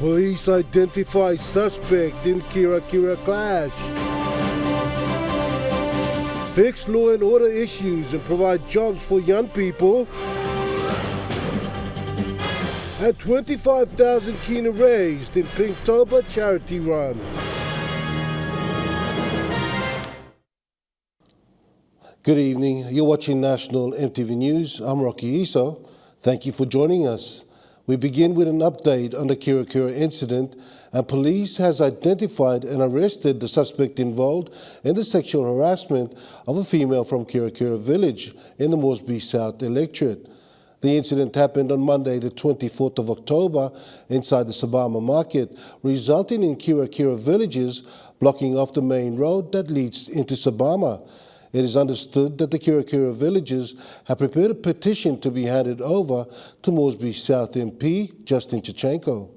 Police identify suspect in Kira clash. Fix law and order issues and provide jobs for young people. And 25,000 kina raised in Pinktober charity run. Good evening. You're watching National EMTV News. I'm Rocky Iso. Thank you for joining us. We begin with an update on the Kira incident, and police has identified and arrested the suspect involved in the sexual harassment of a female from Kira village in the Moresby South electorate. The incident happened on Monday, the 24th of October, inside the Sabama market, resulting in Kira villages blocking off the main road that leads into Sabama. It is understood that the Kira villagers have prepared a petition to be handed over to Moresby South MP Justin Chachenko.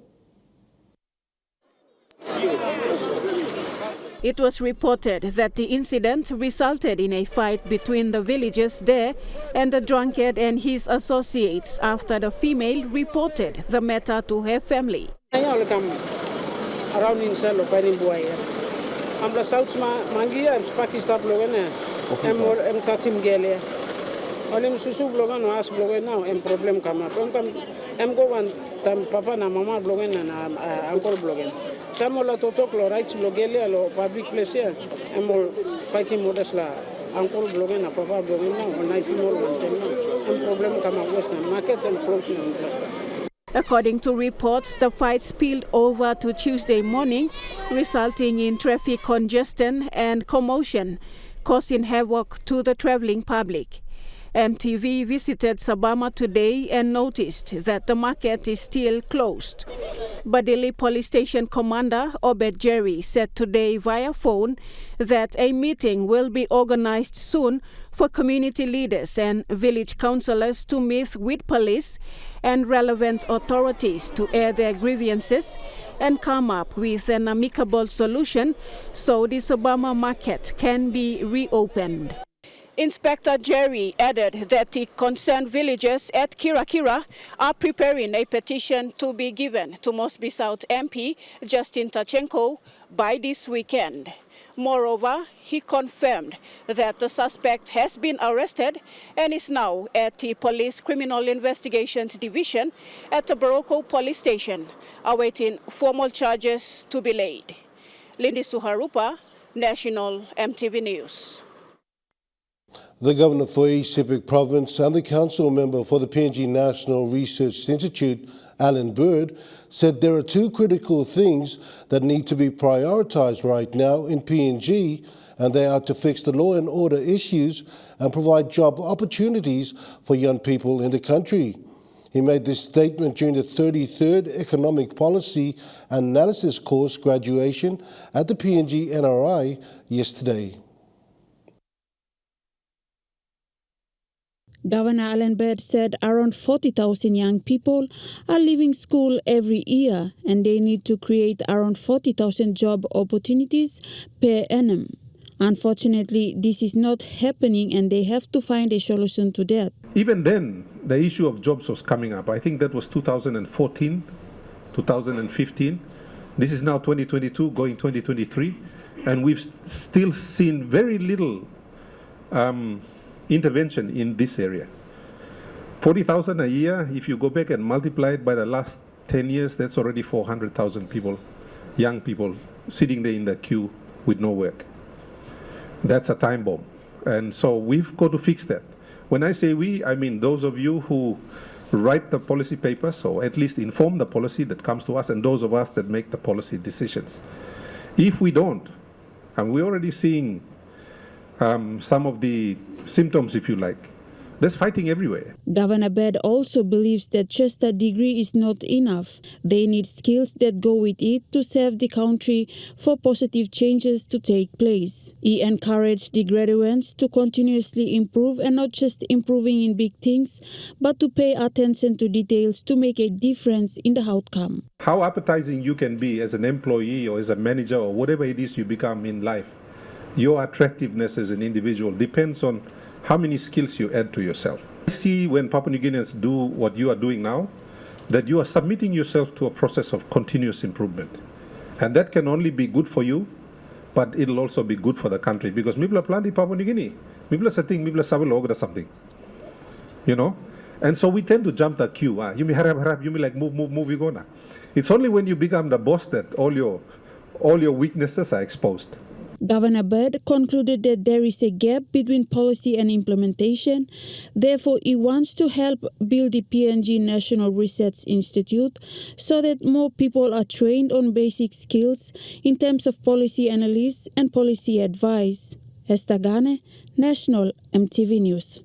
It was reported that the incident resulted in a fight between the villagers there and the drunkard and his associates after the female reported the matter to her family. Around in Salo, I'm the South Mangia, I'm Pakistan blogger. I'm Tatim Gelia. I'm Susu blogger, no ask blogger now, and problem come up. I'm going to Papa and Mama blogging and Uncle blogging. Tamola Totoklo rights blogelia or public place here. I'm all fighting Modesla, Uncle blogging and Papa blogging now, and I feel more than problem come up Western market and closing and cluster. According to reports, the fight spilled over to Tuesday morning, resulting in traffic congestion and commotion, causing havoc to the traveling public. EMTV visited Sabama today and noticed that the market is still closed. Badili Police Station Commander Obed Jerry said today via phone that a meeting will be organized soon for community leaders and village councillors to meet with police and relevant authorities to air their grievances and come up with an amicable solution so the Sabama market can be reopened. Inspector Jerry added that the concerned villagers at Kira are preparing a petition to be given to Moresby South MP Justin Chachenko by this weekend. Moreover, he confirmed that the suspect has been arrested and is now at the Police Criminal Investigations Division at the Baroko Police Station, awaiting formal charges to be laid. Lindy Suharupa, National EMTV News. The Governor for East Sepik Province and the Council member for the PNG National Research Institute, Alan Bird, said there are two critical things that need to be prioritised right now in PNG, and they are to fix the law and order issues and provide job opportunities for young people in the country. He made this statement during the 33rd Economic Policy Analysis course graduation at the PNG NRI yesterday. Governor Alan Bird said around 40,000 young people are leaving school every year and they need to create around 40,000 job opportunities per annum. Unfortunately, this is not happening and they have to find a solution to that. Even then, the issue of jobs was coming up. I think that was 2014, 2015. This is now 2022, going 2023, and we've still seen very little intervention in this area. 40,000 a year, if you go back and multiply it by the last 10 years, that's already 400,000 people, young people, sitting there in the queue with no work. That's a time bomb. And so we've got to fix that. When I say we, I mean those of you who write the policy papers, or at least inform the policy that comes to us, and those of us that make the policy decisions. If we don't, and we're already seeing some of the symptoms, if you like, there's fighting everywhere. Governor Bird also believes that just a degree is not enough. They need skills that go with it to serve the country for positive changes to take place. He encouraged the graduates to continuously improve and not just improving in big things, but to pay attention to details to make a difference in the outcome. How appetizing you can be as an employee or as a manager or whatever it is you become in life, your attractiveness as an individual depends on how many skills you add to yourself. I see when Papua New Guineans do what you are doing now, that you are submitting yourself to a process of continuous improvement. And that can only be good for you, but it'll also be good for the country, because mibla planti Papua New Guinea, mibla setting, mibla sabel something, you know. And so we tend to jump the queue. You may harap, you may like move, you go now. It's only when you become the boss that all your weaknesses are exposed. Governor Bird concluded that there is a gap between policy and implementation. Therefore, he wants to help build the PNG National Research Institute so that more people are trained on basic skills in terms of policy analysis and policy advice. Esther Gane, National EMTV News.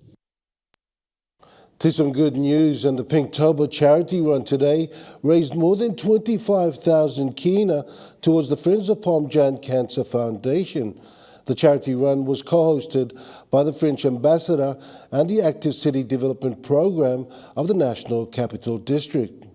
To some good news, and the Pinktober charity run today raised more than 25,000 kina towards the Friends of Pomjan Cancer Foundation. The charity run was co-hosted by the French ambassador and the Active City Development Program of the National Capital District.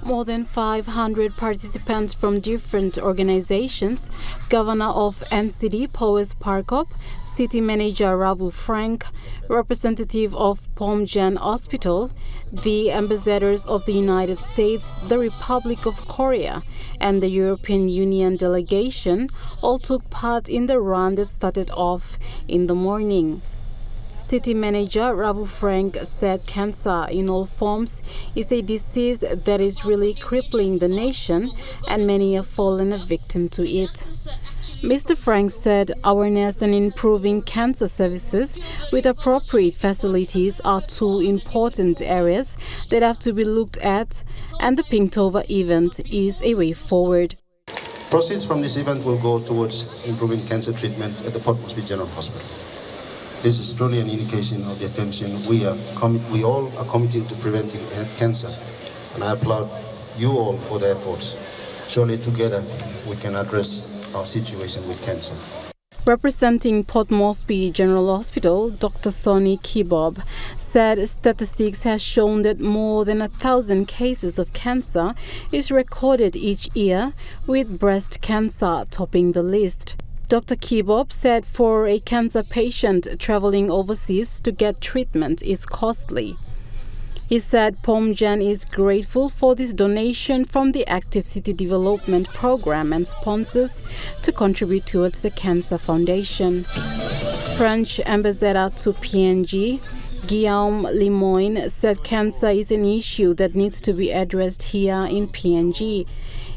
More than 500 participants from different organizations, Governor of NCD Powes Parkop, City Manager Ravu Frank, representative of Pomjan Hospital, the ambassadors of the United States, the Republic of Korea, and the European Union delegation all took part in the run that started off in the morning. City Manager Ravu Frank said cancer in all forms is a disease that is really crippling the nation, and many have fallen a victim to it. Mr. Frank said awareness and improving cancer services with appropriate facilities are two important areas that have to be looked at, and the Pinktober event is a way forward. Proceeds from this event will go towards improving cancer treatment at the Port Moresby General Hospital. This is truly an indication of the attention we all are committing to preventing cancer, and I applaud you all for the efforts. Surely together we can address our situation with cancer. Representing Port Moresby General Hospital, Dr. Sonny Kibob said statistics has shown that more than 1,000 cases of cancer is recorded each year, with breast cancer topping the list. Dr. Kibob said for a cancer patient traveling overseas to get treatment is costly. He said Pomjan is grateful for this donation from the Active City Development Program and sponsors to contribute towards the Cancer Foundation. French Ambassador to PNG, Guillaume Lemoyne, said cancer is an issue that needs to be addressed here in PNG.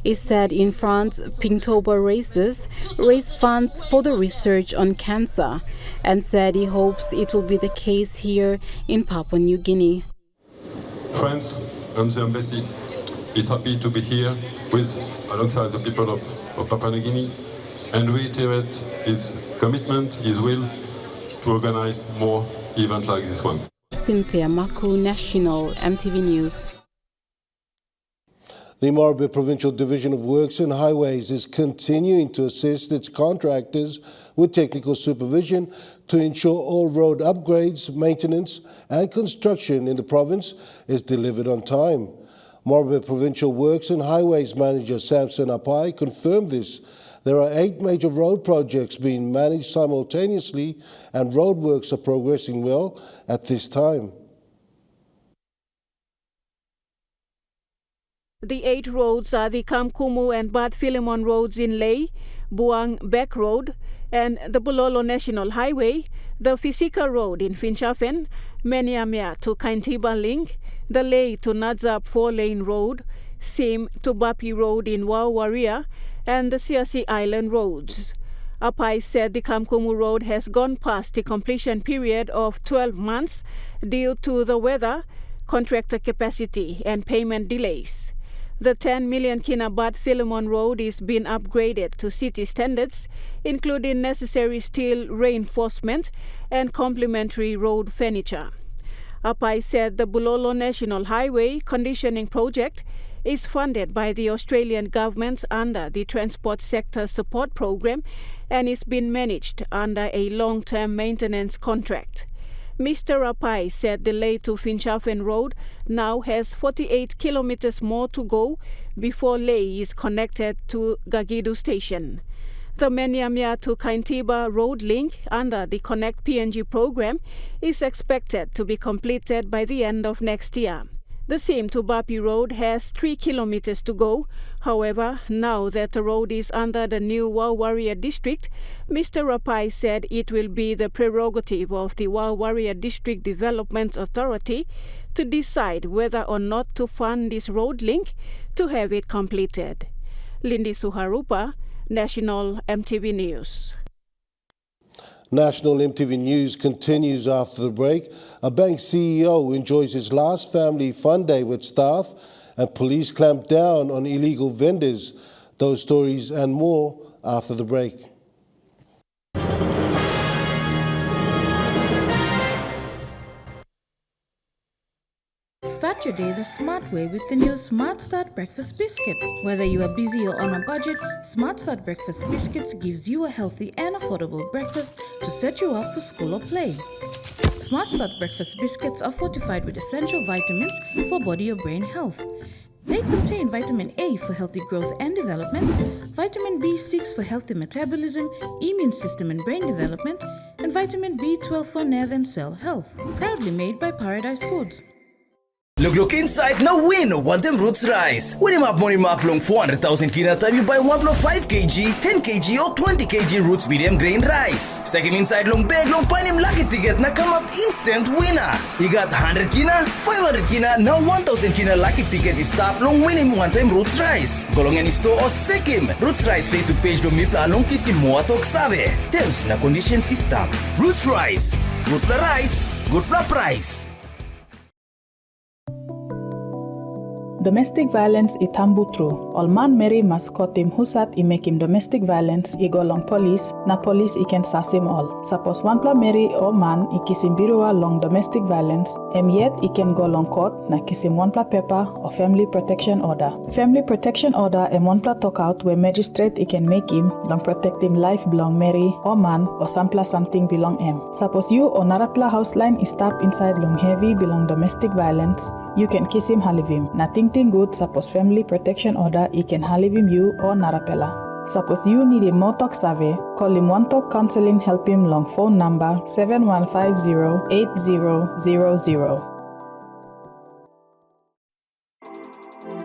He said in France, Pinktober raise funds for the research on cancer, and said he hopes it will be the case here in Papua New Guinea. France and the embassy is happy to be here alongside the people of Papua New Guinea, and reiterate his commitment, his will to organize more events like this one. Cynthia Maku, National EMTV News. The Morobe Provincial Division of Works and Highways is continuing to assist its contractors with technical supervision to ensure all road upgrades, maintenance and construction in the province is delivered on time. Morobe Provincial Works and Highways Manager Samson Apai confirmed this. There are 8 major road projects being managed simultaneously, and roadworks are progressing well at this time. The 8 roads are the Kamkumu and Bad Philemon roads in Ley, Buang Beck Road, and the Bulolo National Highway, the Fisika Road in Finchafen, Meniamia to Kaintiba Link, the Ley to Nadzab 4-lane road, Sim to Bapi Road in Wawaria, and the Siasi Island roads. Apai said the Kamkumu Road has gone past the completion period of 12 months due to the weather, contractor capacity, and payment delays. The 10 million Kinabat Philemon Road is being upgraded to city standards, including necessary steel reinforcement and complementary road furniture. Apai said the Bulolo National Highway Conditioning Project is funded by the Australian government under the Transport Sector Support Program and is being managed under a long-term maintenance contract. Mr. Apai said the Ley to Finchafen Road now has 48 kilometers more to go before Ley is connected to Gagidu Station. The Meniamia to Kaintiba road link under the Connect PNG program is expected to be completed by the end of next year. The same to Bapi Road has 3 kilometers to go. However, now that the road is under the new Wow Warrior District, Mr. Rapai said it will be the prerogative of the Wow Warrior District Development Authority to decide whether or not to fund this road link to have it completed. Lindy Suharupa, National EMTV News. National EMTV News continues after the break. A bank CEO enjoys his last family fun day with staff, and police clamp down on illegal vendors. Those stories and more after the break. Start your day the smart way with the new Smart Start Breakfast Biscuit. Whether you are busy or on a budget, Smart Start Breakfast Biscuits gives you a healthy and affordable breakfast to set you up for school or play. Smart Start Breakfast Biscuits are fortified with essential vitamins for body or brain health. They contain vitamin A for healthy growth and development, vitamin B6 for healthy metabolism, immune system and brain development, and vitamin B12 for nerve and cell health. Proudly made by Paradise Foods. Look inside, now win one them roots rice. When you have money mark long 400,000 kina time, you buy 1 plus 5 kg, 10 kg or 20 kg roots medium grain rice. Second inside long bag, long pan him lucky ticket na come up instant winner. You got 100 kina, 500 kina, now 1,000 kina lucky ticket is stop long win him one time roots rice. Go long any store or sec him. Roots rice Facebook page do mipla long kisi moa tok sabe. Terms na conditions is stop. Roots rice. Good pla rice, good pla price. Domestic violence i tambutru. All man Mary maskotim husat I make him domestic violence I go long police, na police I can sasim all. Suppose one pla Mary or man I kisim birua long domestic violence, yet I can go long court na kisim one pla paper or family protection order. Family protection order one pla talk out where magistrate I can make him long protect him life belong Mary or man or some pla something belong him. Suppose you or narapla house line is stop inside long heavy belong domestic violence, you can kiss him halivim. Nothing good, suppose family protection order, he can halivim you or narapela. Suppose you need a more talk survey, call him one talk counseling, help him long phone number 7150-8000.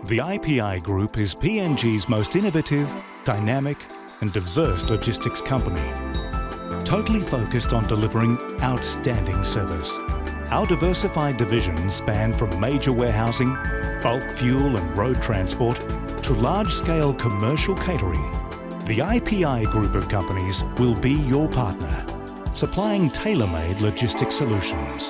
The IPI Group is PNG's most innovative, dynamic and diverse logistics company, totally focused on delivering outstanding service. Our diversified divisions span from major warehousing, bulk fuel and road transport to large-scale commercial catering. The IPI Group of companies will be your partner, supplying tailor-made logistics solutions.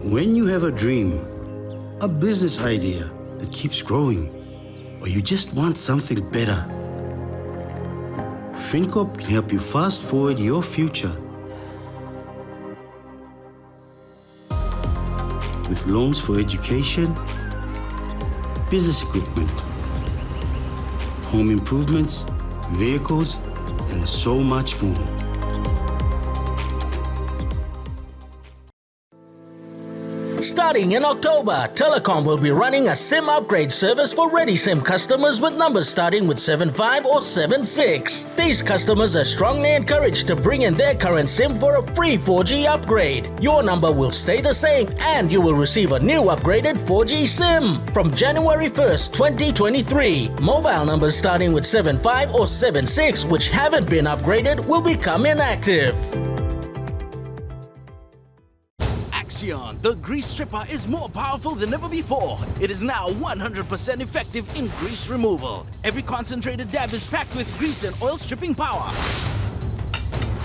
When you have a dream, a business idea that keeps growing, or you just want something better, FinCorp can help you fast forward your future. With loans for education, business equipment, home improvements, vehicles, and so much more. Starting in October, Telecom will be running a SIM upgrade service for Ready SIM customers with numbers starting with 75 or 76. These customers are strongly encouraged to bring in their current SIM for a free 4G upgrade. Your number will stay the same and you will receive a new upgraded 4G SIM. From January 1st, 2023, mobile numbers starting with 75 or 76 which haven't been upgraded will become inactive. The grease stripper is more powerful than ever before. It is now 100% effective in grease removal. Every concentrated dab is packed with grease and oil stripping power.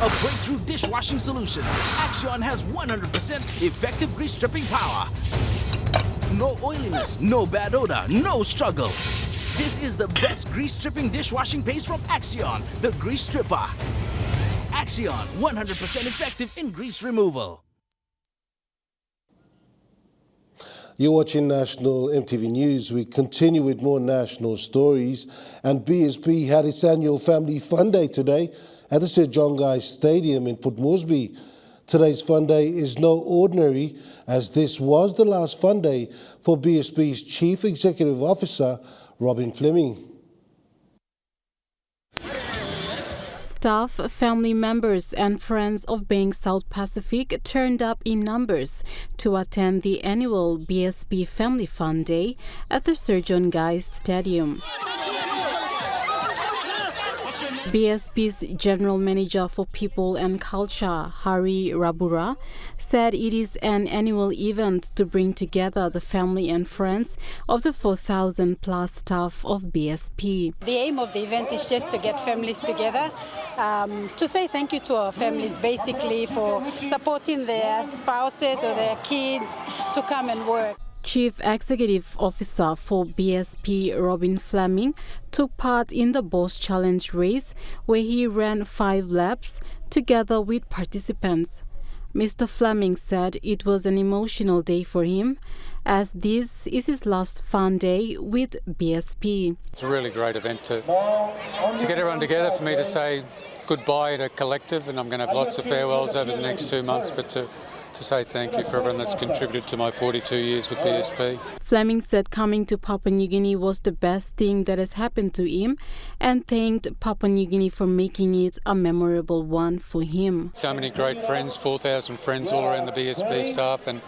A breakthrough dishwashing solution. Axion has 100% effective grease stripping power. No oiliness, no bad odor, no struggle. This is the best grease stripping dishwashing paste from Axion, the grease stripper. Axion, 100% effective in grease removal. You're watching National EMTV News. We continue with more national stories, and BSP had its annual Family Fun Day today at the Sir John Guy Stadium in Port Moresby. Today's Fun Day is no ordinary, as this was the last Fun Day for BSP's Chief Executive Officer, Robin Fleming. Staff, family members and friends of Bank South Pacific turned up in numbers to attend the annual BSP Family Fun Day at the Sir John Guy's Stadium. BSP's General Manager for People and Culture, Hari Rabura, said it is an annual event to bring together the family and friends of the 4,000 plus staff of BSP. The aim of the event is just to get families together, to say thank you to our families basically for supporting their spouses or their kids to come and work. Chief Executive Officer for BSP, Robin Fleming, took part in the Boss Challenge race where he ran 5 laps together with participants. Mr. Fleming said it was an emotional day for him as this is his last fun day with BSP. It's a really great event to get everyone together, for me to say goodbye to Collective, and I'm going to have lots of farewells over the next 2 months, but to say thank you for everyone that's contributed to my 42 years with BSP. Fleming said coming to Papua New Guinea was the best thing that has happened to him and thanked Papua New Guinea for making it a memorable one for him. So many great friends, 4,000 friends all around the BSP staff, and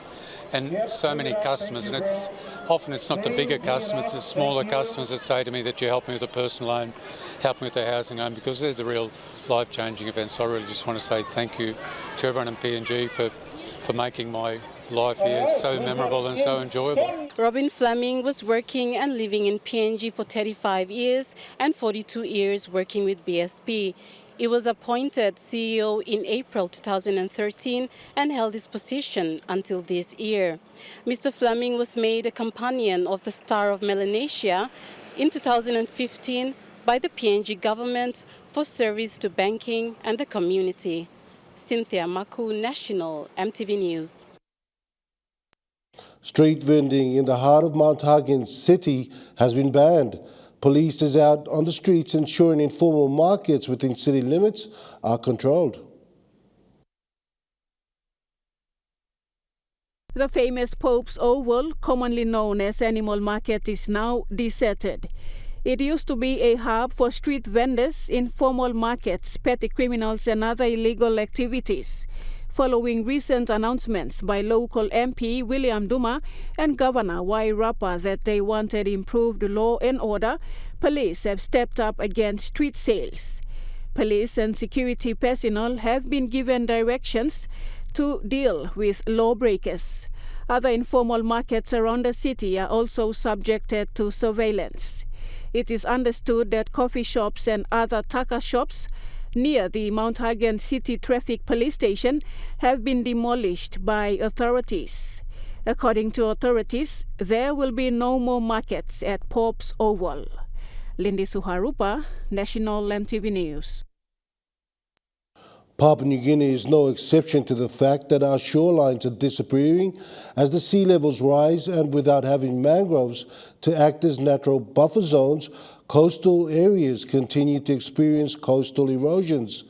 so many customers, and it's not the bigger customers, it's the smaller customers that say to me that you help me with a personal loan, help me with a housing loan, because they're the real life-changing events. So I really just want to say thank you to everyone in PNG for making my life here so memorable and so enjoyable. Robin Fleming was working and living in PNG for 35 years and 42 years working with BSP. He was appointed CEO in April 2013 and held his position until this year. Mr. Fleming was made a companion of the Star of Melanesia in 2015 by the PNG government for service to banking and the community. Cynthia Maku, National EMTV News. Street vending in the heart of Mount Hagen City has been banned. Police is out on the streets ensuring informal markets within city limits are controlled. The famous Pope's Oval, commonly known as Animal Market, is now deserted. It used to be a hub for street vendors, informal markets, petty criminals and other illegal activities. Following recent announcements by local MP William Duma and Governor Wairapa that they wanted improved law and order, police have stepped up against street sales. Police and security personnel have been given directions to deal with lawbreakers. Other informal markets around the city are also subjected to surveillance. It is understood that coffee shops and other taka shops near the Mount Hagen City Traffic Police Station have been demolished by authorities. According to authorities, there will be no more markets at Pope's Oval. Lindy Suharupa, National EMTV News. Papua New Guinea is no exception to the fact that our shorelines are disappearing as the sea levels rise, and without having mangroves to act as natural buffer zones, coastal areas continue to experience coastal erosions.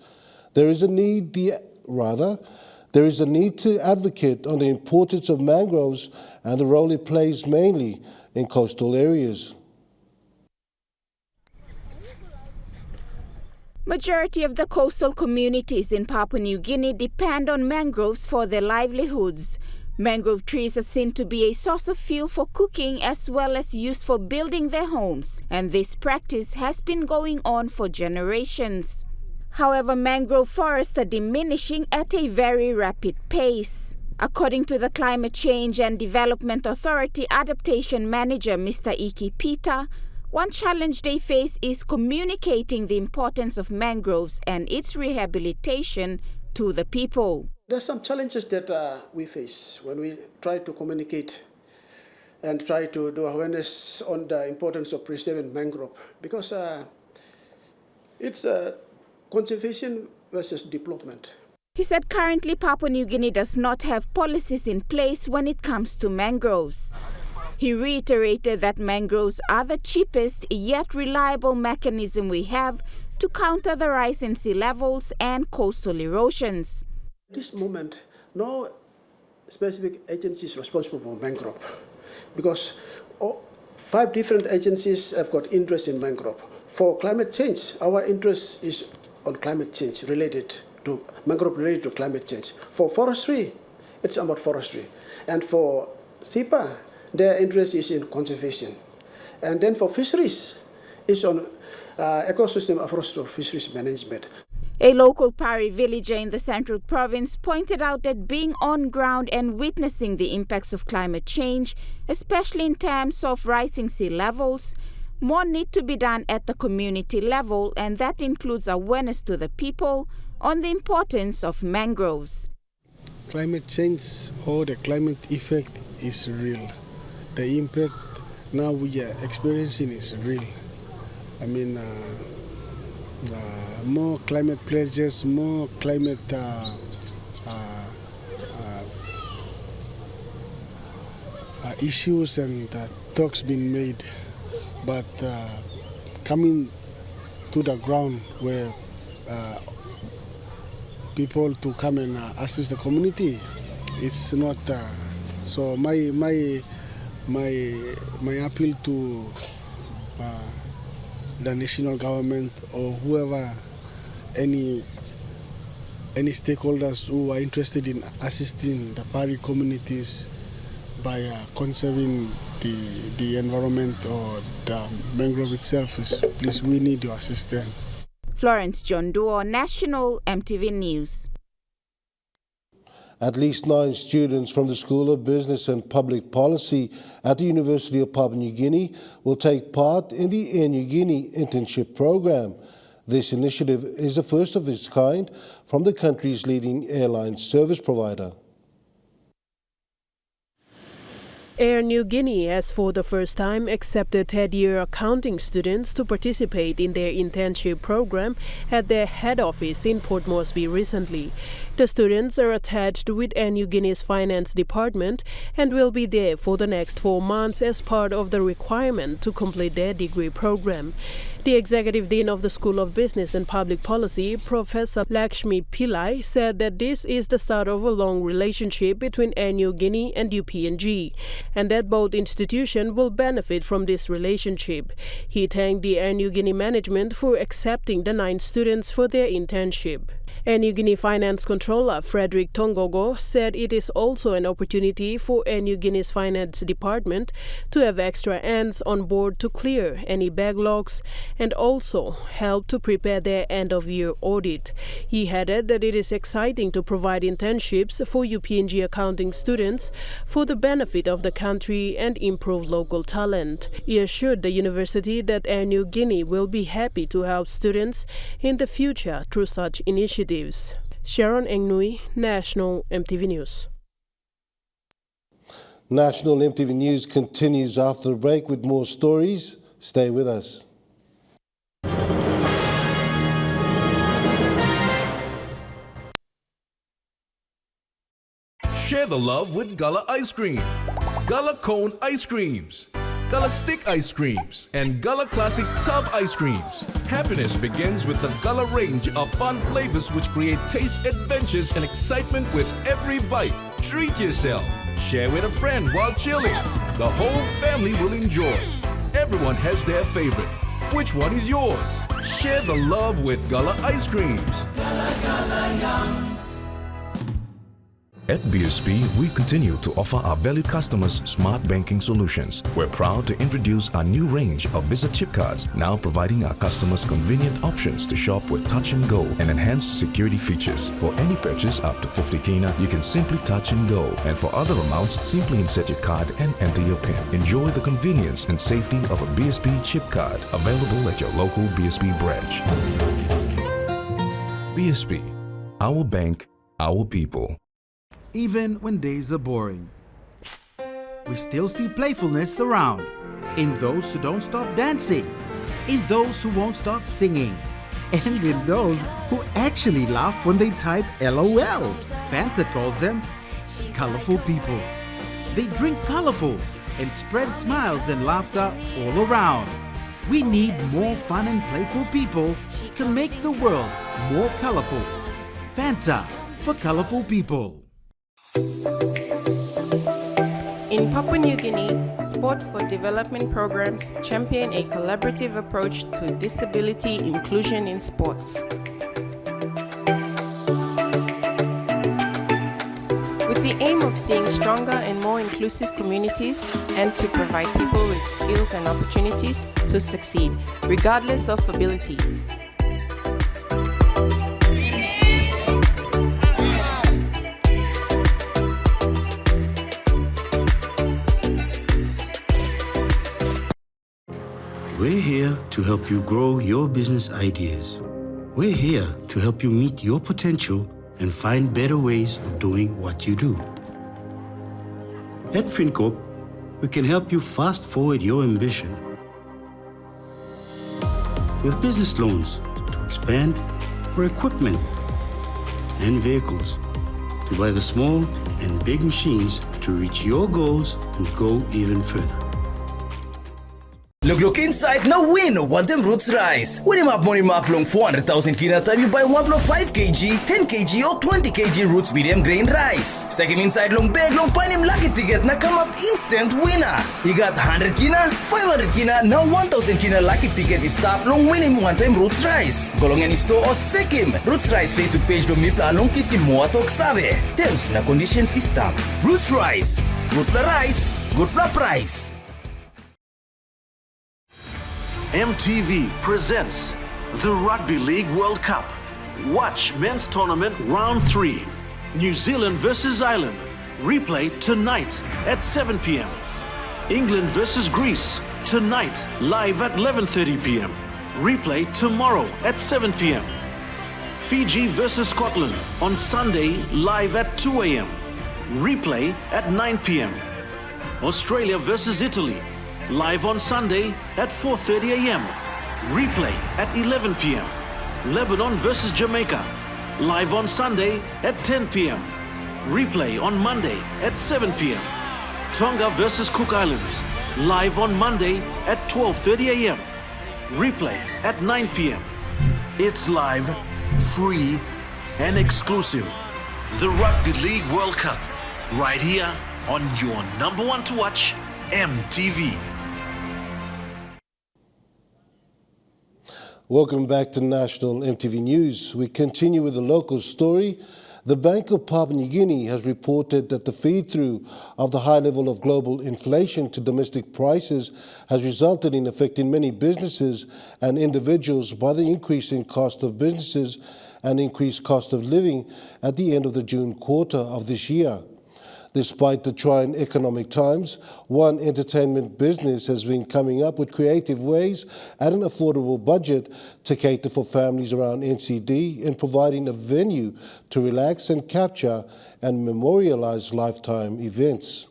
There is a need to advocate on the importance of mangroves and the role it plays mainly in coastal areas. Majority of the coastal communities in Papua New Guinea depend on mangroves for their livelihoods. Mangrove trees are seen to be a source of fuel for cooking as well as used for building their homes, and this practice has been going on for generations. However, mangrove forests are diminishing at a very rapid pace. According to the Climate Change and Development Authority Adaptation Manager, Mr. Iki Peter, one challenge they face is communicating the importance of mangroves and its rehabilitation to the people. There are some challenges that we face when we try to communicate and try to do awareness on the importance of preserving mangrove, because it's conservation versus development. He said currently Papua New Guinea does not have policies in place when it comes to mangroves. He reiterated that mangroves are the cheapest yet reliable mechanism we have to counter the rise in sea levels and coastal erosions. At this moment, no specific agency is responsible for mangrove, because 5 different agencies have got interest in mangrove. For climate change, our interest is on climate change related to mangrove related to climate change. For forestry, it's about forestry. And for SIPA, their interest is in conservation. And then for fisheries, it's on ecosystem approach to fisheries management. A local Pari villager in the Central Province pointed out that being on ground and witnessing the impacts of climate change, especially in terms of rising sea levels, more need to be done at the community level, and that includes awareness to the people on the importance of mangroves. Climate change or the climate effect is real. The impact now we are experiencing is real. I mean, more climate pledges, more climate issues and talks being made, but coming to the ground where people to come and assist the community, it's not. So my appeal to the national government or whoever, any stakeholders who are interested in assisting the Pari communities by conserving the environment or the mangrove itself, please, we need your assistance. Florence John Duo, National EMTV News. At least 9 students from the School of Business and Public Policy at the University of Papua New Guinea will take part in the Air New Guinea internship program. This initiative is the first of its kind from the country's leading airline service provider. Air New Guinea has for the first time accepted third-year accounting students to participate in their internship program at their head office in Port Moresby recently. The students are attached with Air New Guinea's finance department and will be there for the next 4 months as part of the requirement to complete their degree program. The Executive Dean of the School of Business and Public Policy, Professor Lakshmi Pillai, said that this is the start of a long relationship between Air New Guinea and UPNG, and that both institutions will benefit from this relationship. He thanked the Air New Guinea management for accepting the 9 students for their internship. Air New Guinea Finance Controller Frederick Tongogo said it is also an opportunity for Air New Guinea's finance department to have extra hands on board to clear any backlogs and also help to prepare their end-of-year audit. He added that it is exciting to provide internships for UPNG accounting students for the benefit of the country and improve local talent. He assured the university that Air New Guinea will be happy to help students in the future through such initiatives. Sharon Engnui, National EMTV News. National EMTV News continues after the break with more stories. Stay with us. Share the love with Gullah Ice Cream, Gullah Cone Ice Creams, Gullah Stick Ice Creams, and Gullah Classic Tub Ice Creams. Happiness begins with the Gullah range of fun flavors which create taste adventures and excitement with every bite. Treat yourself. Share with a friend while chilling. The whole family will enjoy. Everyone has their favorite. Which one is yours? Share the love with Gullah Ice Creams. Gullah, Gullah, yum. At BSP, we continue to offer our valued customers smart banking solutions. We're proud to introduce our new range of Visa chip cards, now providing our customers convenient options to shop with touch and go and enhanced security features. For any purchase up to 50 kina, you can simply touch and go. And for other amounts, simply insert your card and enter your PIN. Enjoy the convenience and safety of a BSP chip card, available at your local BSP branch. BSP, our bank, our people. Even when days are boring, we still see playfulness around. In those who don't stop dancing, in those who won't stop singing, and in those who actually laugh when they type LOL. Fanta calls them colorful people. They drink colorful and spread smiles and laughter all around. We need more fun and playful people to make the world more colorful. Fanta for colorful people. In Papua New Guinea, Sport for Development programs champion a collaborative approach to disability inclusion in sports. With the aim of seeing stronger and more inclusive communities and to provide people with skills and opportunities to succeed, regardless of ability. We're here to help you grow your business ideas. We're here to help you meet your potential and find better ways of doing what you do. At FinCorp, we can help you fast forward your ambition with business loans to expand, or equipment and vehicles to buy the small and big machines to reach your goals and go even further. Look inside now win one them roots rice. When you have money map long 400,000 kina time you buy 1.5 kg, 10 kg or 20 kg roots medium grain rice. Second inside long bag long panim lucky ticket na come up instant winner. You got 100 kina, 500 kina, now 1,000 kina lucky ticket is stop long winning one time roots rice. Golong any store or sekim. Roots rice Facebook page do mipla long kisi mo atok sabe. Terms na conditions is stop. Roots rice. Good pla rice, good pla price. EMTV presents the Rugby League World Cup. Watch Men's Tournament Round 3. New Zealand versus Ireland. Replay tonight at 7 p.m. England versus Greece. Tonight, live at 11:30 p.m. Replay tomorrow at 7 p.m. Fiji versus Scotland on Sunday, live at 2 a.m. Replay at 9 p.m. Australia versus Italy. Live on Sunday at 4:30 a.m. Replay at 11 p.m. Lebanon versus Jamaica. Live on Sunday at 10 p.m. Replay on Monday at 7 p.m. Tonga versus Cook Islands. Live on Monday at 12:30 a.m. Replay at 9 p.m. It's live, free, and exclusive. The Rugby League World Cup. Right here on your number one to watch, EMTV. Welcome back to National EMTV News. We continue with a local story. The Bank of Papua New Guinea has reported that the feed-through of the high level of global inflation to domestic prices has resulted in affecting many businesses and individuals by the increase in cost of businesses and increased cost of living at the end of the June quarter of this year. Despite the trying economic times, one entertainment business has been coming up with creative ways at an affordable budget to cater for families around NCD and providing a venue to relax and capture and memorialize lifetime events.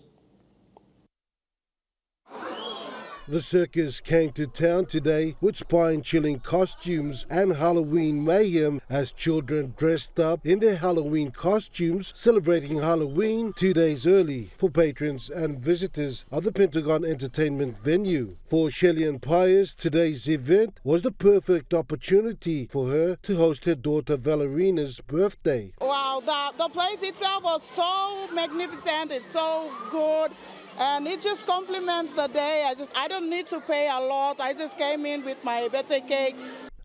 The circus came to town today with spine-chilling costumes and Halloween mayhem as children dressed up in their Halloween costumes, celebrating Halloween 2 days early for patrons and visitors of the Pentagon Entertainment venue. For Shellyan Pius, today's event was the perfect opportunity for her to host her daughter Valerina's birthday. Wow, the place itself was so magnificent, it's so good. And it just complements the day. I don't need to pay a lot. I just came in with my birthday cake.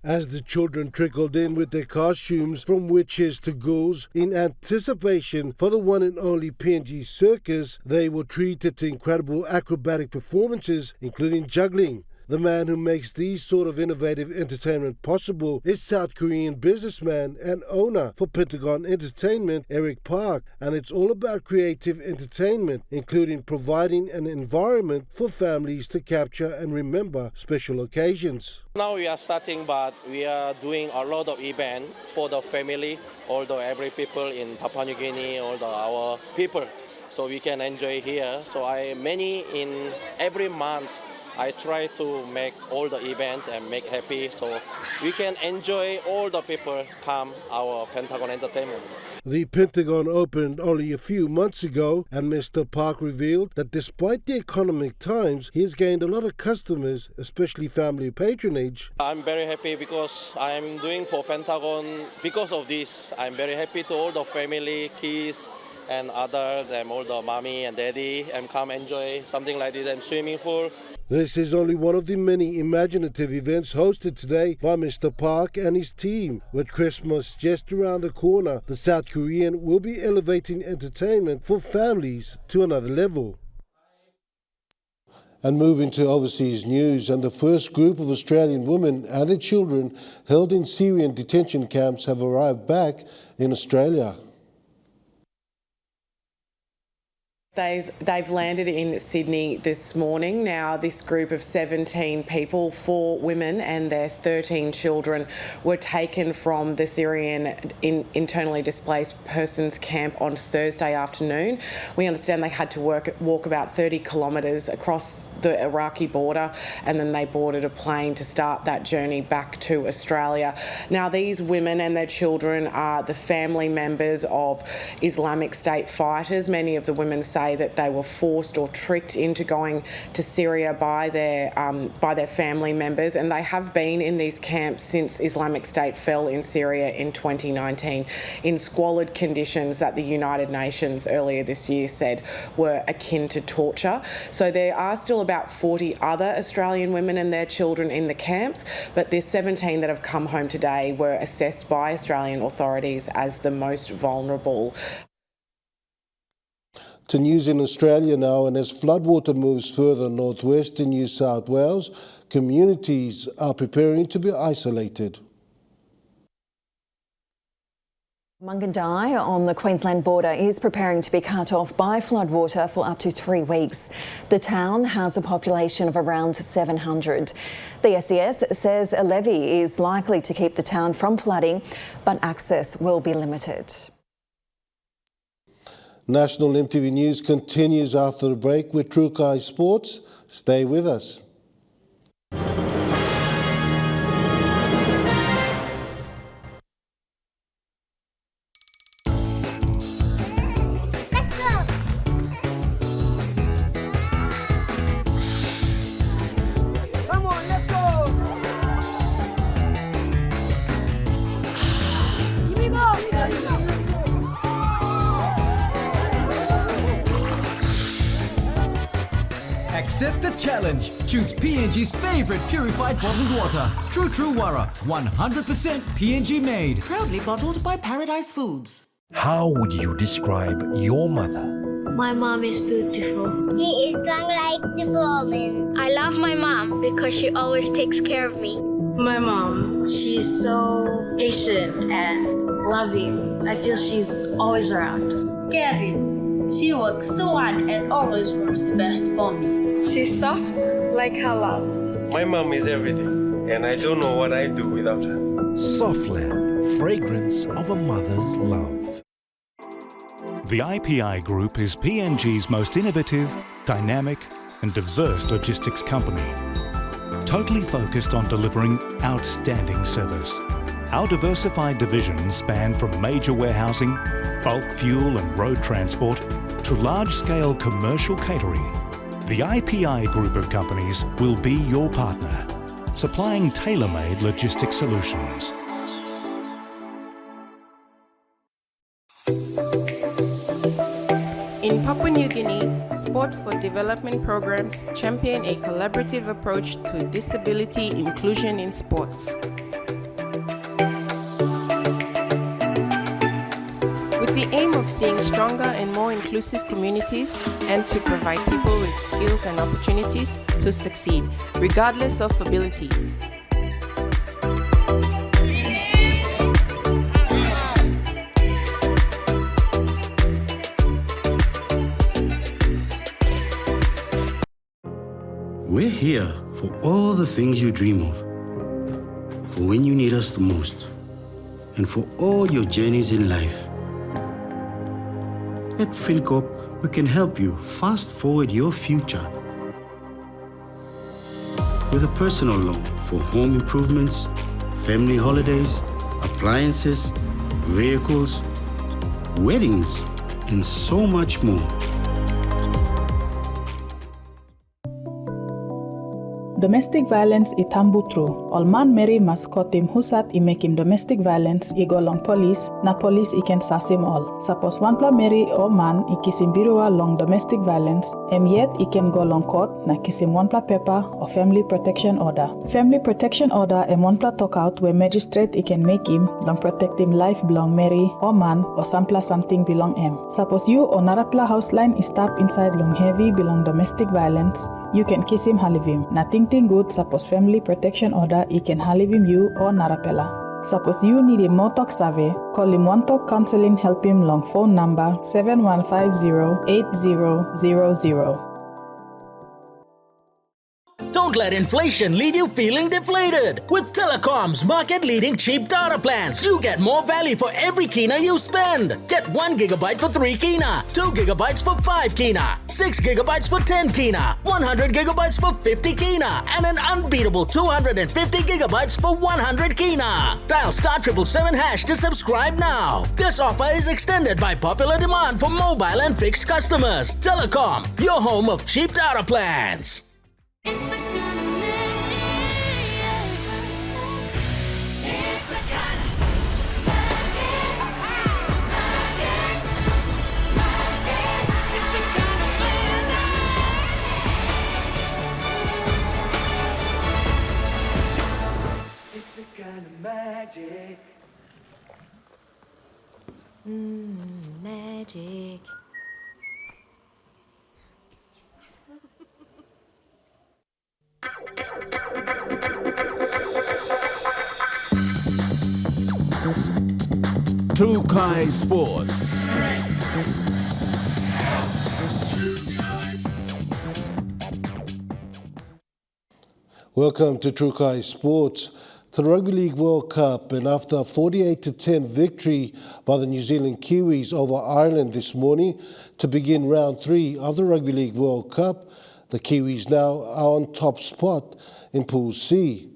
As the children trickled in with their costumes from witches to ghouls in anticipation for the one and only PNG circus, they were treated to incredible acrobatic performances, including juggling. The man who makes these sort of innovative entertainment possible is South Korean businessman and owner for Pentagon Entertainment, Eric Park, and it's all about creative entertainment, including providing an environment for families to capture and remember special occasions. Now we are starting, but we are doing a lot of events for the family, although every people in Papua New Guinea, although our people, so we can enjoy here. So many in every month. I try to make all the events and make happy so we can enjoy all the people come our Pentagon Entertainment. The Pentagon opened only a few months ago, and Mr. Park revealed that despite the economic times, he has gained a lot of customers, especially family patronage. I'm very happy because I'm doing for Pentagon. Because of this, I'm very happy to all the family, kids, and other them all the mommy and daddy and come enjoy something like this and swimming pool. This is only one of the many imaginative events hosted today by Mr. Park and his team. With Christmas just around the corner, the South Korean will be elevating entertainment for families to another level. And moving to overseas news, and the first group of Australian women and their children held in Syrian detention camps have arrived back in Australia. They've landed in Sydney this morning. Now, this group of 17 people, 4 women and their 13 children, were taken from the Syrian internally displaced persons camp on Thursday afternoon. We understand they had to walk about 30 kilometres across the Iraqi border, and then they boarded a plane to start that journey back to Australia. Now, these women and their children are the family members of Islamic State fighters. Many of the women say that they were forced or tricked into going to Syria by their family members, and they have been in these camps since Islamic State fell in Syria in 2019 in squalid conditions that the United Nations earlier this year said were akin to torture. So there are still about 40 other Australian women and their children in the camps, but the 17 that have come home today were assessed by Australian authorities as the most vulnerable. To news in Australia now, and as floodwater moves further northwest in New South Wales, communities are preparing to be isolated. Mungandai on the Queensland border is preparing to be cut off by floodwater for up to 3 weeks. The town has a population of around 700. The SES says a levee is likely to keep the town from flooding, but access will be limited. National EMTV News continues after the break with Trukai Sports. Stay with us. Accept the challenge. Choose PNG's favorite purified bottled water. True Wara, 100% PNG made. Proudly bottled by Paradise Foods. How would you describe your mother? My mom is beautiful. She is strong like Superwoman. I love my mom because she always takes care of me. My mom, she's so patient and loving. I feel she's always around. Caring. She works so hard and always wants the best for me. She's soft like her love. My mom is everything, and I don't know what I'd do without her. Softland, fragrance of a mother's love. The IPI Group is PNG's most innovative, dynamic and diverse logistics company. Totally focused on delivering outstanding service. Our diversified divisions span from major warehousing, bulk fuel and road transport to large-scale commercial catering. The IPI Group of companies will be your partner, supplying tailor-made logistics solutions. In Papua New Guinea, Sport for Development programs champion a collaborative approach to disability inclusion in sports. With the aim of seeing stronger and more inclusive communities and to provide people with skills and opportunities to succeed, regardless of ability. We're here for all the things you dream of, for when you need us the most, and for all your journeys in life. At FinCorp, we can help you fast forward your future with a personal loan for home improvements, family holidays, appliances, vehicles, weddings, and so much more. domestic violence I tambu through. All man Mary maskotim husat I making domestic violence I go long police, na police I can sasim all. Suppose one pla Mary or man I kisim birua long domestic violence, yet I can go long court na kisim one pla paper or family protection order. Family protection order one pla talk out where magistrate I can make him long protect him life belong Mary or man or sampla something belong him. Suppose you or narapla house line is tap inside long heavy belong domestic violence, you can kiss him halivim. Nothing good, suppose family protection order, he can halivim you or narapela. Suppose you need a more talk survey, call him one talk counseling, help him long phone number 7150-8000. Don't let inflation leave you feeling deflated. With Telecom's market-leading cheap data plans, you get more value for every kina you spend. Get 1 gigabyte for 3 kina, 2 gigabytes for 5 kina, 6 gigabytes for 10 kina, 100 gigabytes for 50 kina, and an unbeatable 250 gigabytes for 100 kina. Dial *777# to subscribe now. This offer is extended by popular demand for mobile and fixed customers. Telecom, your home of cheap data plans. Magic. Magic. Trukai Sports. Welcome to Trukai Sports. To the Rugby League World Cup, and after a 48-10 victory by the New Zealand Kiwis over Ireland this morning to begin round 3 of the Rugby League World Cup, the Kiwis now are on top spot in Pool C.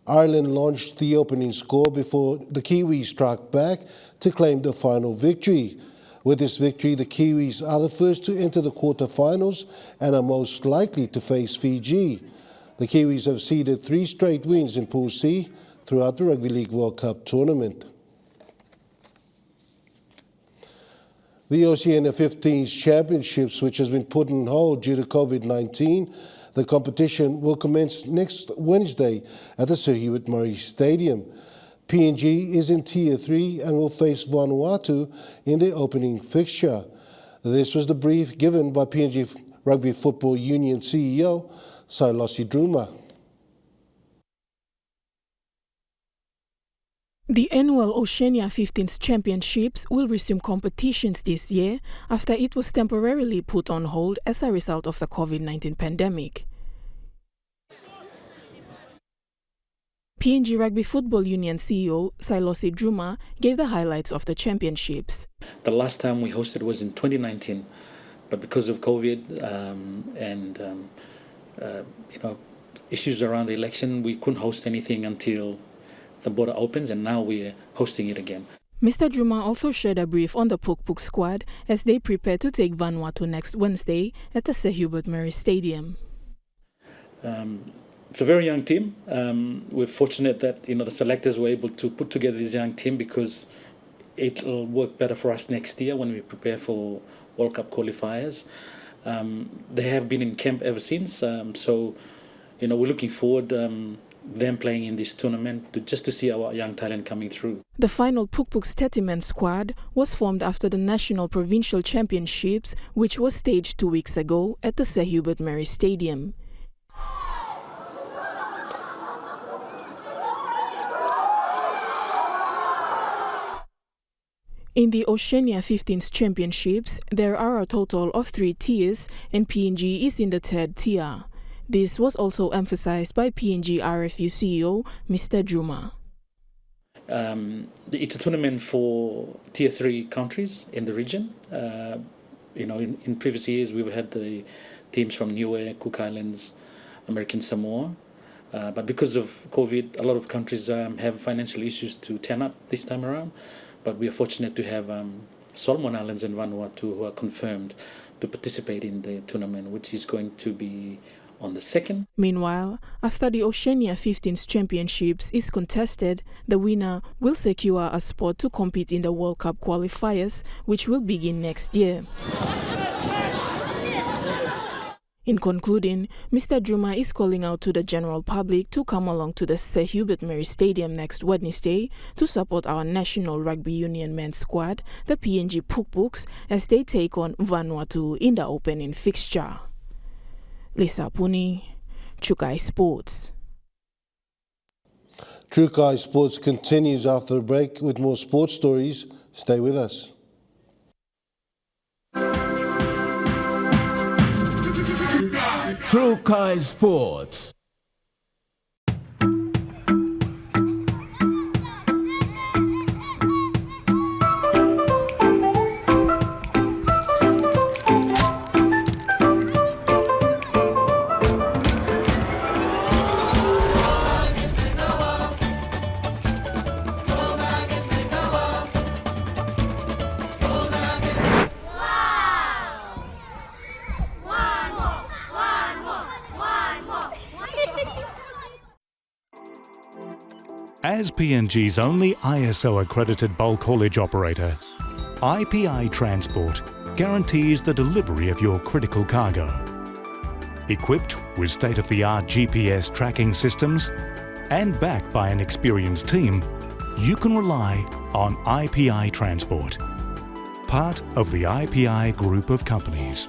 Ireland launched the opening score before the Kiwis struck back to claim the final victory. With this victory, the Kiwis are the first to enter the quarterfinals and are most likely to face Fiji. The Kiwis have seeded 3 straight wins in Pool C throughout the Rugby League World Cup tournament. The Oceania 15s Championships, which has been put on hold due to COVID-19, the competition will commence next Wednesday at the Sir Hewitt Murray Stadium. PNG is in Tier 3 and will face Vanuatu in their opening fixture. This was the brief given by PNG Rugby Football Union CEO, Sailosi Druma. The annual Oceania 15s Championships will resume competitions this year after it was temporarily put on hold as a result of the COVID-19 pandemic. PNG Rugby Football Union CEO Sailosi Druma gave the highlights of the championships. The last time we hosted was in 2019, but because of COVID and issues around the election, we couldn't host anything until the border opens, and now we're hosting it again. Mr. Druma also shared a brief on the Puk Puk squad as they prepare to take Vanuatu next Wednesday at the Sir Hewitt Murray Stadium. It's a very young team. We're fortunate that the selectors were able to put together this young team because it'll work better for us next year when we prepare for World Cup qualifiers. They have been in camp ever since, so we're looking forward them playing in this tournament just to see our young talent coming through. The final Puk Puk's 30-man squad was formed after the National Provincial Championships, which was staged 2 weeks ago at the Sir Hewitt Murray Stadium. In the Oceania 15s Championships, there are a total of 3 tiers, and PNG is in the 3rd tier. This was also emphasized by PNG RFU CEO, Mr. Druma. It's a tournament for Tier 3 countries in the region. In previous years, we've had the teams from Niue, Cook Islands, American Samoa. But because of COVID, a lot of countries have financial issues to turn up this time around. But we are fortunate to have Solomon Islands and Vanuatu who are confirmed to participate in the tournament, which is going to be on the 2nd. Meanwhile, after the Oceania 15s Championships is contested, the winner will secure a spot to compete in the World Cup qualifiers, which will begin next year. In concluding, Mr. Juma is calling out to the general public to come along to the Sir Hubert Mary Stadium next Wednesday to support our National Rugby Union men's squad, the PNG Pukpuks, as they take on Vanuatu in the opening fixture. Lisa Puni, Chukai Sports. Trukai Sports continues after the break with more sports stories. Stay with us. Trukai Sports. As PNG's only ISO-accredited bulk haulage operator, IPI Transport guarantees the delivery of your critical cargo. Equipped with state-of-the-art GPS tracking systems and backed by an experienced team, you can rely on IPI Transport, part of the IPI group of companies.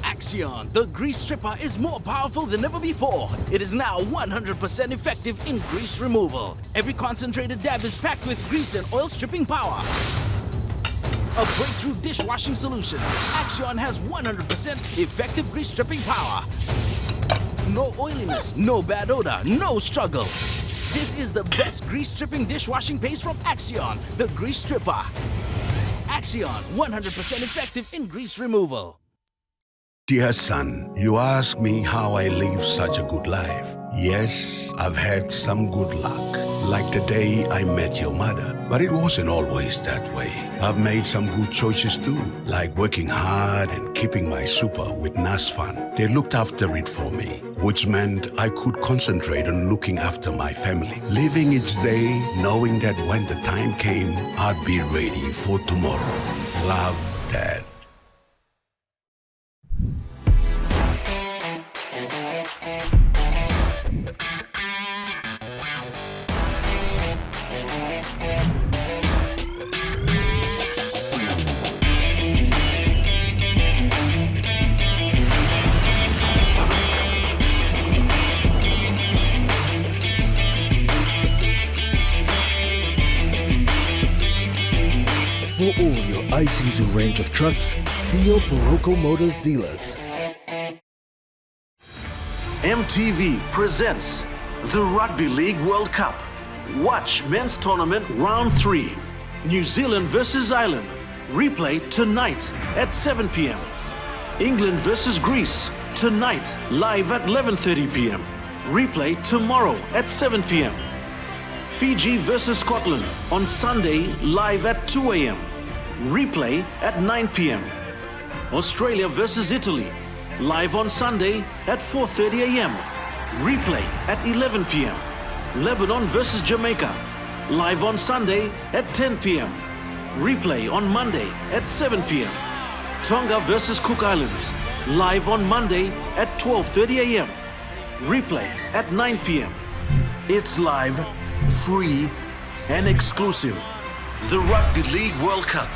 Axion, the grease stripper, is more powerful than ever before. It is now 100% effective in grease removal. Every concentrated dab is packed with grease and oil stripping power. A breakthrough dishwashing solution. Axion has 100% effective grease stripping power. No oiliness, no bad odor, no struggle. This is the best grease stripping dishwashing paste from Axion, the grease stripper. Axion, 100% effective in grease removal. Dear son, you ask me how I live such a good life. Yes, I've had some good luck, like the day I met your mother. But it wasn't always that way. I've made some good choices too, like working hard and keeping my super with NASFAN. They looked after it for me, which meant I could concentrate on looking after my family. Living each day, knowing that when the time came, I'd be ready for tomorrow. Love, Dad. For all your Isuzu range of trucks, see your Barocco Motors dealers. EMTV presents the Rugby League World Cup. Watch men's tournament round 3. New Zealand versus Ireland. Replay tonight at 7 p.m. England versus Greece tonight live at 11:30 p.m. Replay tomorrow at 7 p.m. Fiji versus Scotland on Sunday live at 2 a.m. Replay at 9 p.m. Australia versus Italy live on Sunday at 4:30 a.m. Replay at 11 p.m. Lebanon versus Jamaica live on Sunday at 10 p.m. Replay on Monday at 7 p.m. Tonga versus Cook Islands live on Monday at 12:30 a.m. Replay at 9 p.m. It's live, free and exclusive. The Rugby League World Cup,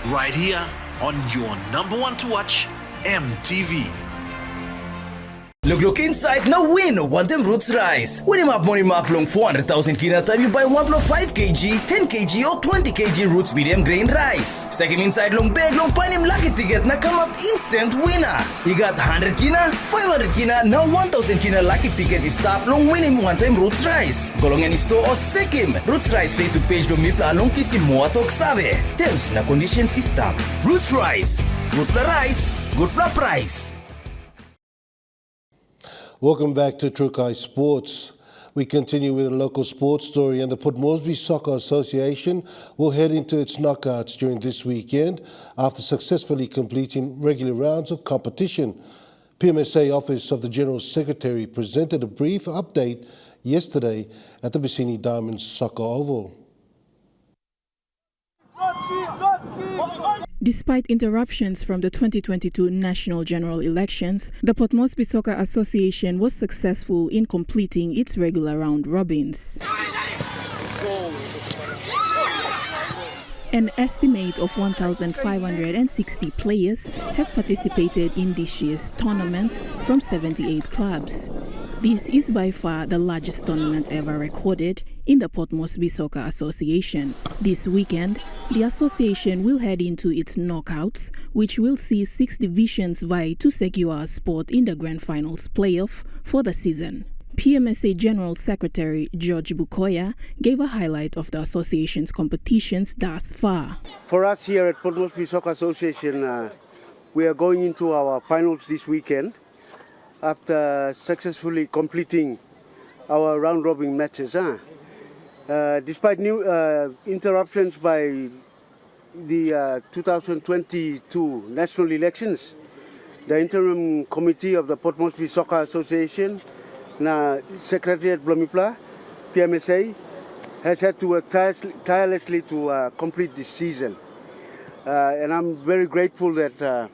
right here on your number one to watch, EMTV. Look inside now win one them roots rice. When you have money map long 400,000 kina time you buy 1 plus 5 kg, 10 kg or 20 kg roots medium grain rice. Second inside long bag long pan him lucky ticket na come up instant winner. You got 100 kina, 500 kina, now 1,000 kina lucky ticket is stop long win him one time roots rice. Go long any store or sec him. Roots rice Facebook page do mi pla long kisi mo atok sabe. Terms na conditions is stop. Roots rice. Good pla rice, good pla price. Welcome back to Trukai Sports. We continue with a local sports story, and the Port Moresby Soccer Association will head into its knockouts during this weekend after successfully completing regular rounds of competition. PMSA Office of the General Secretary presented a brief update yesterday at the Bicini Diamonds Soccer Oval. Despite interruptions from the 2022 national general elections, the Port Moresby Soccer Association was successful in completing its regular round robins. An estimate of 1,560 players have participated in this year's tournament from 78 clubs. This is by far the largest tournament ever recorded in the Port Moresby Soccer Association. This weekend, the association will head into its knockouts, which will see 6 divisions vie to secure a spot in the Grand Finals playoff for the season. PMSA General Secretary George Bukoya gave a highlight of the association's competitions thus far. For us here at Port Moresby Soccer Association, we are going into our finals this weekend after successfully completing our round-robin matches. Despite new interruptions by the 2022 national elections, the interim committee of the Port Moresby Soccer Association, Secretariat Blomipla, PMSA, has had to work tirelessly to complete this season. And I'm very grateful that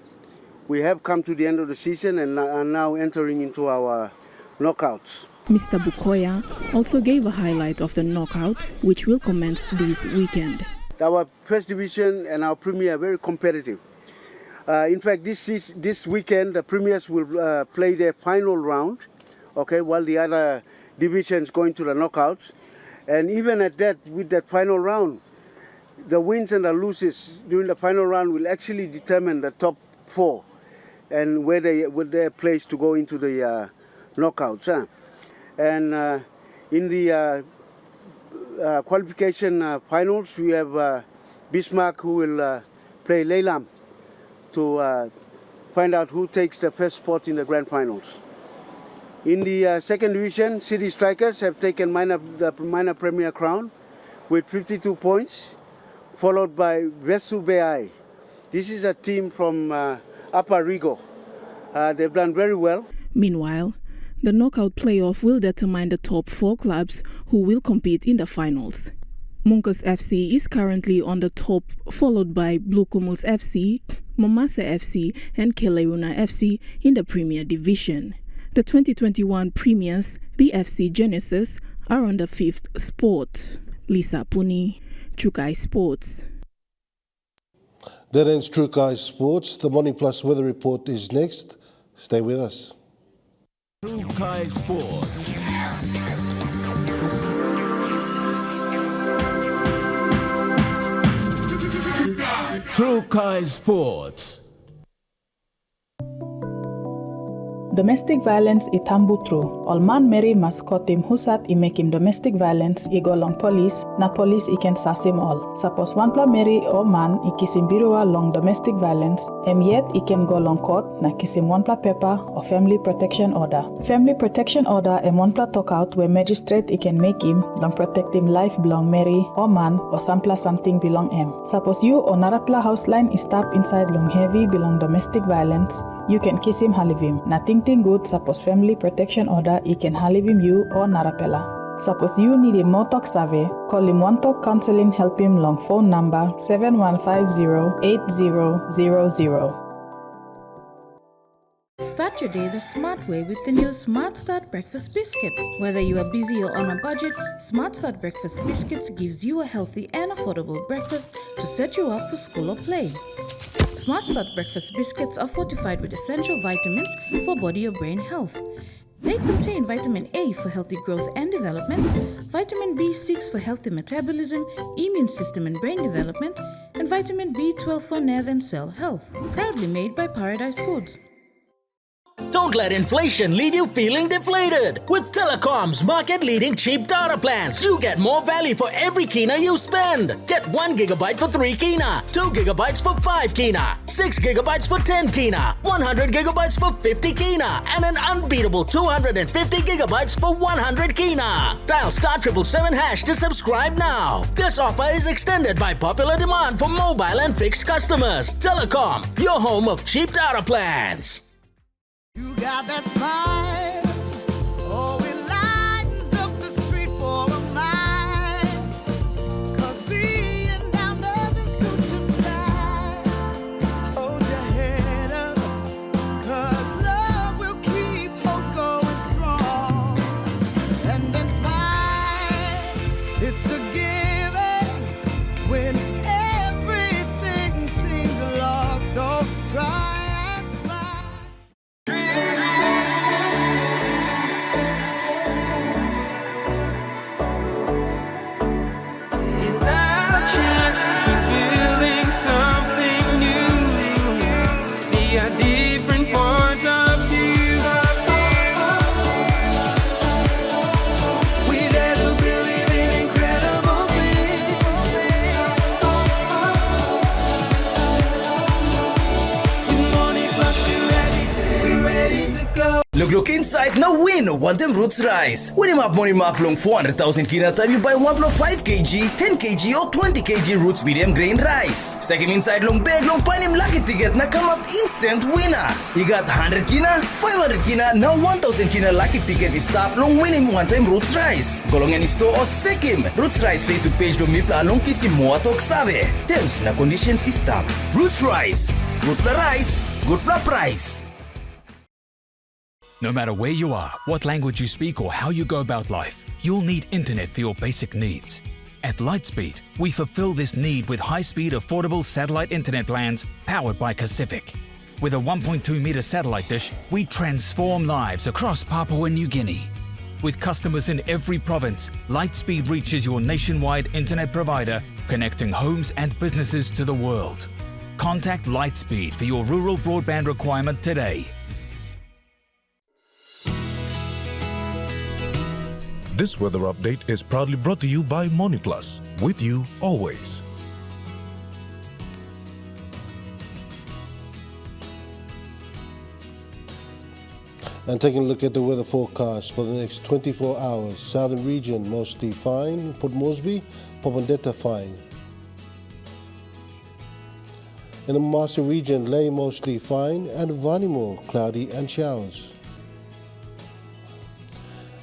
we have come to the end of the season and are now entering into our knockouts. Mr. Bukoya also gave a highlight of the knockout, which will commence this weekend. Our first division and our premier are very competitive. In fact, this weekend, the premiers will play their final round, while the other divisions going to the knockouts. And even at that, with that final round, the wins and the losses during the final round will actually determine the top 4 and where they're placed to go into the knockouts. And in the qualification finals, we have Bismarck, who will play Leylam to find out who takes the first spot in the grand finals. In the second division, City Strikers have taken the minor premier crown with 52 points, followed by Vesu Beai. This is a team from Upper Rigo. They've done very well. Meanwhile, the knockout playoff will determine the top 4 clubs who will compete in the finals. Munkus FC is currently on the top, followed by Blue Kumuls FC, Momasa FC and Keleuna FC in the Premier Division. The 2021 premiers, the FC Genesis, are on the 5th spot. Lisa Puni, Chukai Sports. That ends Trukai Sports. The Morning Plus weather report is next. Stay with us. Trukai Sports. Trukai Sports. Domestic violence i tambutru. Olman Mary maskotim husat i mekim domestic violence i golong police na police I ken sasim all. Suppose one pla Mary o man I kisim birua long domestic violence, yet I ken golong court na kisim one pla paper or family protection order. Family protection order one pla talk out where magistrate I ken make him long protect him life belong Mary or man or sampla something belong him. Suppose you or naratpla house line is tap inside long heavy belong domestic violence, you can kiss him halivim. Nothing good, suppose family protection order, he can halivim you or narapela. Suppose you need a more talk survey, call him One Talk Counseling, help him long phone number 7150-8000. Start your day the smart way with the new Smart Start Breakfast Biscuit. Whether you are busy or on a budget, Smart Start Breakfast Biscuits gives you a healthy and affordable breakfast to set you up for school or play. Smart Start Breakfast Biscuits are fortified with essential vitamins for body or brain health. They contain vitamin A for healthy growth and development, vitamin B6 for healthy metabolism, immune system and brain development, and vitamin B12 for nerve and cell health. Proudly made by Paradise Foods. Don't let inflation leave you feeling deflated. With Telecom's market-leading cheap data plans, you get more value for every kina you spend. Get 1 gigabyte for 3 kina, 2 gigabytes for 5 kina, 6 gigabytes for 10 kina, 100 gigabytes for 50 kina, and an unbeatable 250 gigabytes for 100 kina. Dial *777# to subscribe now. This offer is extended by popular demand for mobile and fixed customers. Telecom, your home of cheap data plans. You got that smile, oh, it lightens up the street for a mile. 'Cause being down doesn't suit your style. Hold your head up, 'cause love will keep hope going strong. And then smile, it's a given when everything seems lost. Don't try. Look inside now win one them roots rice. When you have money mark long 400,000 kina time you buy 1.5 kg, 10 kg or 20 kg roots medium grain rice. Second inside long bag long pan him lucky ticket na come up instant winner. You got 100 kina, 500 kina, now 1,000 kina lucky ticket is stop long winning one time roots rice. Golong any store or sekim. Roots rice Facebook page do mipla long kisi moa tok sabe. Terms na conditions is stop. Roots rice. Good pla rice, good pla price. No matter where you are, what language you speak or how you go about life, you'll need internet for your basic needs. At Lightspeed, we fulfill this need with high-speed, affordable satellite internet plans powered by Pacific. With a 1.2-meter satellite dish, we transform lives across Papua New Guinea. With customers in every province, Lightspeed reaches your nationwide internet provider, connecting homes and businesses to the world. Contact Lightspeed for your rural broadband requirement today. This weather update is proudly brought to you by MoneyPlus, with you always. And taking a look at the weather forecast for the next 24 hours. Southern region mostly fine, Port Moresby, Popondetta fine. In the Marsa region, Ley mostly fine and Vanimo cloudy and showers.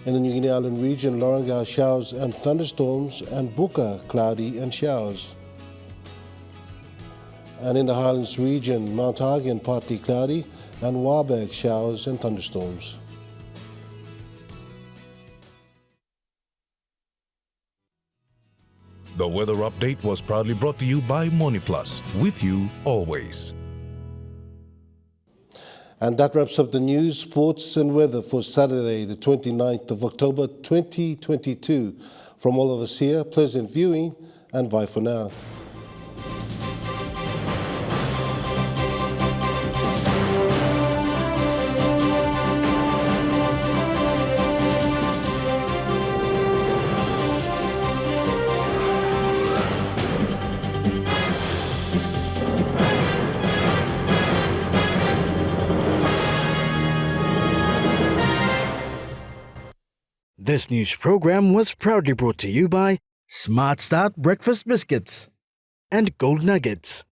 In the New Guinea Island region, Lorengau showers and thunderstorms, and Buka cloudy and showers. And in the Highlands region, Mount Hagen partly cloudy, and Warburg showers and thunderstorms. The weather update was proudly brought to you by MoneyPlus, with you always. And that wraps up the news, sports and weather for Saturday, the 29th of October 2022. From all of us here, pleasant viewing and bye for now. This news program was proudly brought to you by Smart Start Breakfast Biscuits and Gold Nuggets.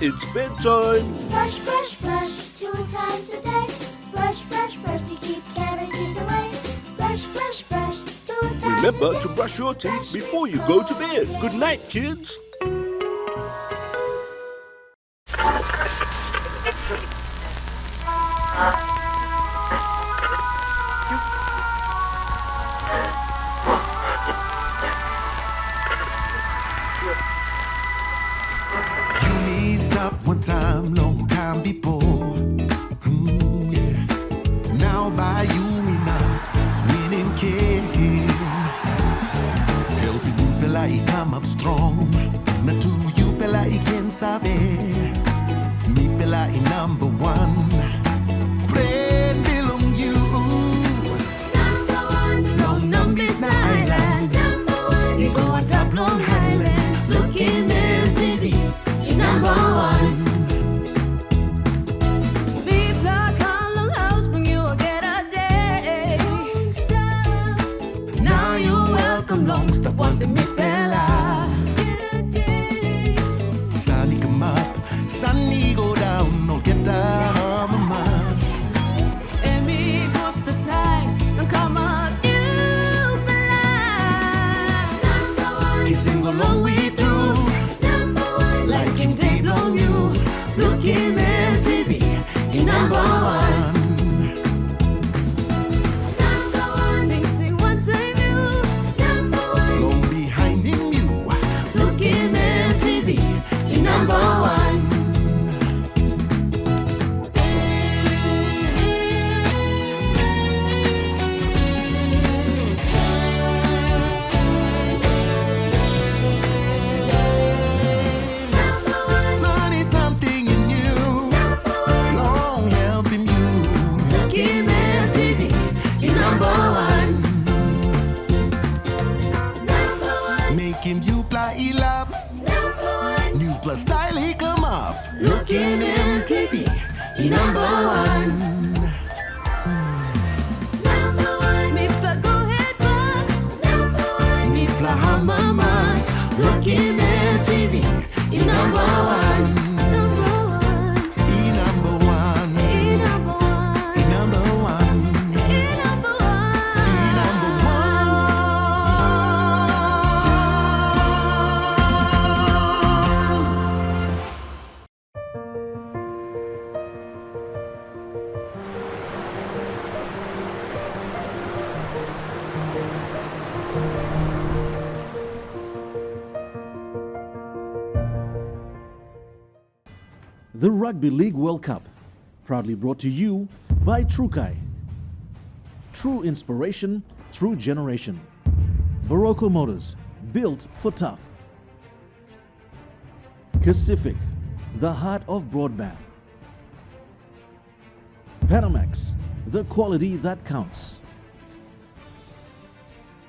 It's bedtime. Brush, brush, brush 2 times a day. Brush, brush, brush to keep cavities away. Brush, brush, brush 2 times Remember a day. to brush your teeth before you go to bed. Good night, kids. You stop one time, long time before. Yeah. Now by you we not winning king. Helping you pela come up strong. Na to you pela can sabe. long, stop wanting me fella. Sunny come up, sunny go down, no get down on mass. And me put the time, and come on, you fella. Number one, Kissing go long way through, number one, like him deep on you. looking MTV, you number one. Number one, sing one time you, number one. Long behind him you, Looking MTV, you number one. Bloody something in you, long helping you. Looking MTV, you number one. Number one, Make him you play love, number one. new plus style he come up. Looking MTV, you number one. Number one, me fla go head boss. Number one, me fla hammer mass. Looking MTV, you number one. Number one, He number one, he number one, he number one, he number one. he number The Rugby League World Cup, proudly brought to you by Trukai. True inspiration through generation. Barocco Motors, built for tough. Pacific, the heart of broadband. Panamax, the quality that counts.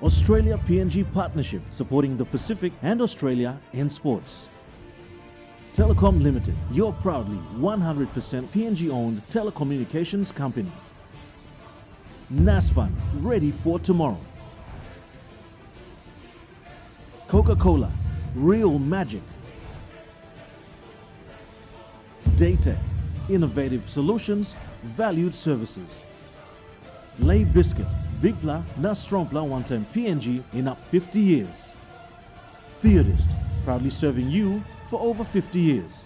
Australia PNG Partnership, supporting the Pacific and Australia in sports. Telecom Limited, your proudly 100% PNG-owned telecommunications company. NASFAN, ready for tomorrow. Coca-Cola, real magic. Daytech, innovative solutions, valued services. Lay Biscuit, Big Pla, na Strong Pla one time PNG in up 50 years. Theodist, proudly serving you for over 50 years.